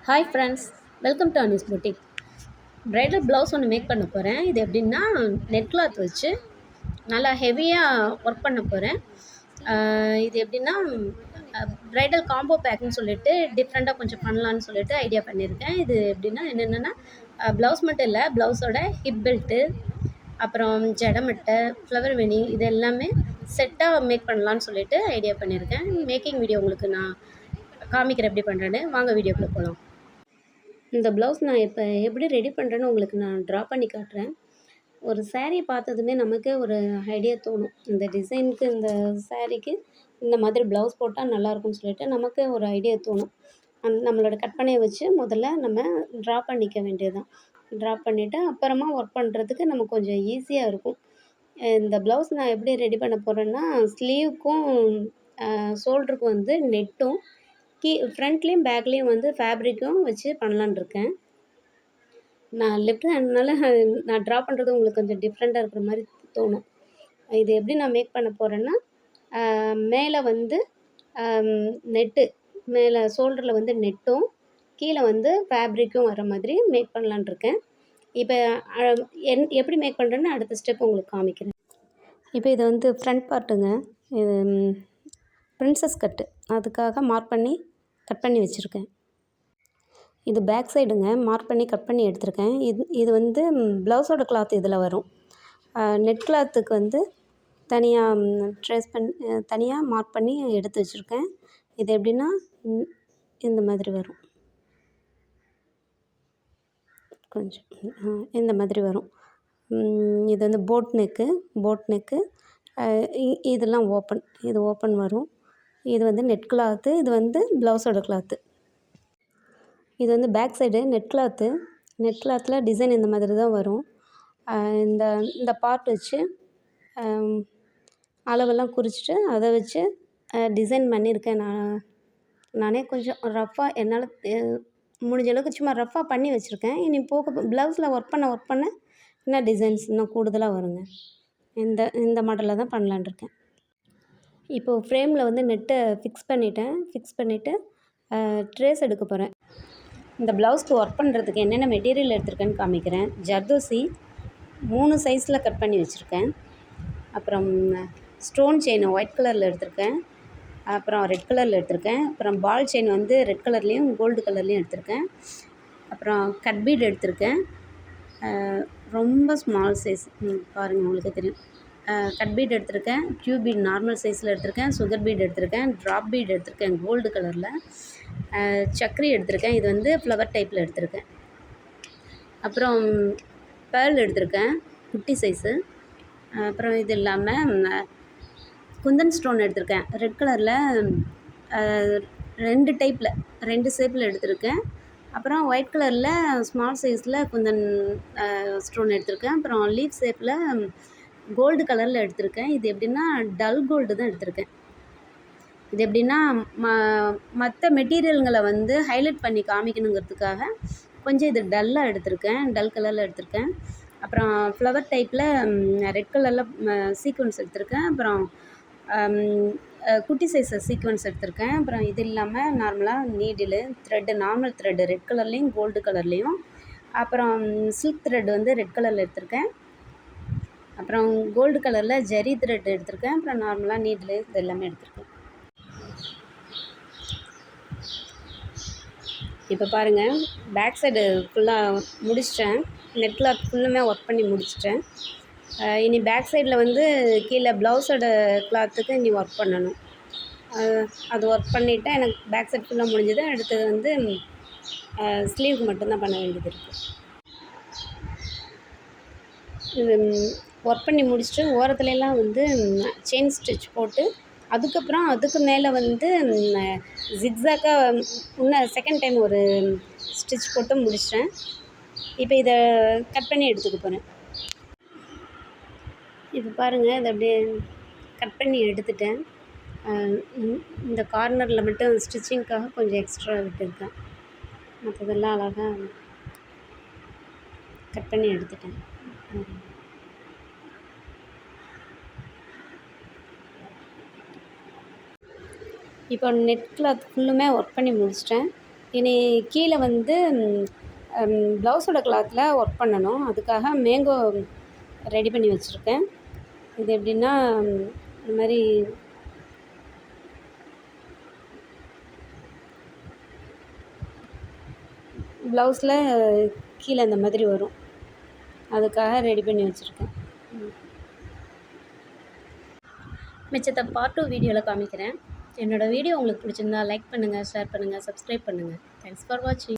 Hi friends, welcome to Anis boutique. Bridal blouse ஒன்று make பண்ண போகிறேன். இது எப்படின்னா நெட் கிளாத் வச்சு நல்லா ஹெவியாக ஒர்க் பண்ண போகிறேன். இது எப்படின்னா ப்ரைடல் காம்போ பேக்குன்னு சொல்லிட்டு டிஃப்ரெண்ட்டாக கொஞ்சம் பண்ணலான்னு சொல்லிட்டு ஐடியா பண்ணியிருக்கேன். இது எப்படின்னா என்னென்னா ப்ளவுஸ் மட்டும் இல்லை, ப்ளவுஸோட ஹிப் பெல்ட்டு, அப்புறம் ஜடமட்டை, ஃப்ளவர் வெனி, இது எல்லாமே செட்டாக மேக் பண்ணலான்னு சொல்லிட்டு ஐடியா பண்ணியிருக்கேன். மேக்கிங் வீடியோ உங்களுக்கு நான் காமிக்கிறேன் எப்படி பண்ணுறேன்னு. வாங்க வீடியோக்குள்ளே போகலாம். இந்த ப்ளவுஸ் நான் இப்போ எப்படி ரெடி பண்ணுறேன்னு உங்களுக்கு நான் ட்ரா பண்ணி காட்டுறேன். ஒரு சாரீ பார்த்ததுமே நமக்கே ஒரு ஐடியா தோணும். இந்த டிசைனுக்கு, இந்த சாரீக்கு இந்த மாதிரி ப்ளவுஸ் போட்டால் நல்லாயிருக்கும்னு சொல்லிட்டு நமக்கே ஒரு ஐடியா தோணும். நம்மளோட கற்பனையை வச்சு முதல்ல நம்ம ட்ரா பண்ணிக்க வேண்டியது தான். ட்ரா பண்ணிவிட்டு அப்புறமா ஒர்க் பண்ணுறதுக்கு நமக்கு கொஞ்சம் ஈஸியாக இருக்கும். இந்த ப்ளவுஸ் நான் எப்படி ரெடி பண்ண போகிறேன்னா, ஸ்லீவுக்கும் ஷோல்டருக்கும் வந்து நெட்டும், ஃப்ரண்ட்லேயும் பேக்லேயும் வந்து ஃபேப்ரிக்கும் வச்சு பண்ணலான்னு இருக்கேன். நான் லெஃப்ட் ஹேண்ட்னால நான் ட்ரா பண்ணுறது உங்களுக்கு கொஞ்சம் டிஃப்ரெண்ட்டாக இருக்கிற மாதிரி தோணும். இது எப்படி நான் மேக் பண்ண போகிறேன்னா, மேலே வந்து நெட்டு, மேலே ஷோல்டரில் வந்து நெட்டும், கீழே வந்து ஃபேப்ரிக்கும் வர மாதிரி மேக் பண்ணலான்னு இருக்கேன். இப்போ எப்படி மேக் பண்ணுறேன்னு அடுத்த ஸ்டெப் உங்களுக்கு காமிக்கிறேன். இப்போ இது வந்து ஃப்ரண்ட் பார்ட்டுங்க. இது பிரின்சஸ் கட்டு, அதுக்காக மார்க் பண்ணி கட் பண்ணி வச்சுருக்கேன். இது பேக் சைடுங்க, மார்க் பண்ணி கட் பண்ணி எடுத்திருக்கேன். இது வந்து ப்ளவுஸோட கிளாத் இதில் வரும். நெட் கிளாத்துக்கு வந்து தனியாக தனியாக மார்க் பண்ணி எடுத்து வச்சுருக்கேன். இது எப்படின்னா இந்த மாதிரி வரும். கொஞ்சம் இந்த மாதிரி வரும். இது வந்து போட் நெக்கு, இதெல்லாம் ஓப்பன், இது ஓப்பன் வரும். இது வந்து நெட் கிளாத்து, இது வந்து ப்ளவுஸோட கிளாத்து. இது வந்து பேக் சைடு நெட் கிளாத்தில் டிசைன் இந்த மாதிரி தான் வரும். இந்த பார்ட் வச்சு அளவெல்லாம் குறிச்சிட்டு அதை வச்சு டிசைன் பண்ணியிருக்கேன். நானே கொஞ்சம் ரஃப்பாக என்னால் முடிஞ்ச அளவுக்கு சும்மா ரஃப்பாக பண்ணி வச்சுருக்கேன். இனி போக ப்ளவுஸில் ஒர்க் பண்ண இன்னும் டிசைன்ஸ் இன்னும் கூடுதலாக வருங்க. இந்த மாடலில் தான் பண்ணலான்னு இருக்கேன். இப்போது ஃப்ரேமில் வந்து நெட்டை ஃபிக்ஸ் பண்ணிவிட்டு ட்ரேஸ் எடுக்க போகிறேன். இந்த ப்ளவுஸ்க்கு ஒர்க் பண்ணுறதுக்கு என்னென்ன மெட்டீரியல் எடுத்திருக்கேன்னு காமிக்கிறேன். ஜர்தோசி 3 சைஸில் கட் பண்ணி வச்சுருக்கேன். அப்புறம் ஸ்டோன் செயின் ஒயிட் கலரில் எடுத்திருக்கேன். அப்புறம் ரெட் கலரில் எடுத்திருக்கேன். அப்புறம் பால் செயின் வந்து ரெட் கலர்லேயும் கோல்டு கலர்லேயும் எடுத்திருக்கேன். அப்புறம் கட் பீட் எடுத்திருக்கேன். ரொம்ப ஸ்மால் சைஸ், பாருங்கள் உங்களுக்கு தெரியும். கட் பீட் எடுத்திருக்கேன். க்யூ பீட் நார்மல் சைஸில் எடுத்திருக்கேன். சுகர் பீட் எடுத்திருக்கேன். ட்ராப் பீட் எடுத்திருக்கேன் கோல்டு கலரில். சக்கரி எடுத்திருக்கேன். இது வந்து ஃப்ளவர் டைப்பில் எடுத்திருக்கேன். அப்புறம் பேர்ல் எடுத்திருக்கேன், குட்டி சைஸு. அப்புறம் இது இல்லாமல் குந்தன் ஸ்டோன் எடுத்திருக்கேன். ரெட் கலரில் 2 ஷேப்பில் எடுத்திருக்கேன். அப்புறம் ஒயிட் கலரில் ஸ்மால் சைஸில் குந்தன் ஸ்டோன் எடுத்திருக்கேன். அப்புறம் லீஃப் ஷேப்பில் கோல்டு கலரில் எடுத்திருக்கேன். இது எப்படின்னா டல் கோல்டு தான் எடுத்திருக்கேன். இது எப்படின்னா மற்ற மெட்டீரியல்களை வந்து ஹைலைட் பண்ணி காமிக்கணுங்கிறதுக்காக கொஞ்சம் இது டல்லாக எடுத்திருக்கேன், டல் கலரில் எடுத்திருக்கேன். அப்புறம் ஃப்ளவர் டைப்பில் ரெட் கலரில் சீக்வன்ஸ் எடுத்திருக்கேன். அப்புறம் குட்டி சைஸை சீக்வன்ஸ் எடுத்திருக்கேன். அப்புறம் இது இல்லாமல் நார்மலாக needle thread, normal thread red கலர்லேயும் கோல்டு கலர்லேயும். அப்புறம் சில்க் த்ரெட் வந்து ரெட் கலரில் எடுத்திருக்கேன். அப்புறம் கோல்டு கலரில் ஜெரி த்ரெட் எடுத்திருக்கேன். அப்புறம் நார்மலாக நீடிலு இது எல்லாமே எடுத்திருக்கேன். இப்போ பாருங்கள், பேக் சைடு ஃபுல்லாக முடிச்சிட்டேன். நெட் கிளாத் ஃபுல்லுமே ஒர்க் பண்ணி முடிச்சிட்டேன். இனி பேக் சைடில் வந்து கீழே ப்ளவுஸோட கிளாத்துக்கு இனி ஒர்க் பண்ணணும். அது ஒர்க் பண்ணிவிட்டு எனக்கு பேக் சைட் ஃபுல்லாக முடிஞ்சது. அடுத்தது வந்து ஸ்லீவுக்கு மட்டும்தான் பண்ண வேண்டியது இருக்குது. இது ஒர்க் பண்ணி முடிச்சுட்டு ஓரத்துலலாம் வந்து செயின் ஸ்டிச் போட்டு, அதுக்கப்புறம் அதுக்கு மேலே வந்து ஜிக்ஸாக்காக இன்னும் செகண்ட் டைம் ஒரு ஸ்டிச் போட்டு முடிச்சிட்டேன். இப்போ இதை கட் பண்ணி எடுத்துக்க போகிறேன். இப்போ பாருங்கள், இதை அப்படியே கட் பண்ணி எடுத்துட்டேன். இந்த கார்னரில் மட்டும் ஸ்டிச்சிங்க்காக கொஞ்சம் எக்ஸ்ட்ரா விட்டுருக்கேன். மற்றதெல்லாம் அழகாக கட் பண்ணி எடுத்துட்டேன். இப்போ நெட் கிளாத் ஃபுல்லுமே ஒர்க் பண்ணி முடிச்சிட்டேன். இனி கீழே வந்து ப்ளவுஸோட கிளாத்தில் ஒர்க் பண்ணணும். அதுக்காக மேங்கோ ரெடி பண்ணி வச்சுருக்கேன். இது எப்படின்னா இந்த மாதிரி ப்ளவுஸில் கீழே இந்த மாதிரி வரும். அதுக்காக ரெடி பண்ணி வச்சுருக்கேன். மிச்சத்தை பார்ட் 2 வீடியோவில் காமிக்கிறேன். என்னோடய வீடியோ உங்களுக்கு பிடிச்சிருந்தா லைக் பண்ணுங்கள், ஷேர் பண்ணுங்கள், சப்ஸ்கிரைப் பண்ணுங்கள். தேங்க்ஸ் ஃபார் வாட்சிங்.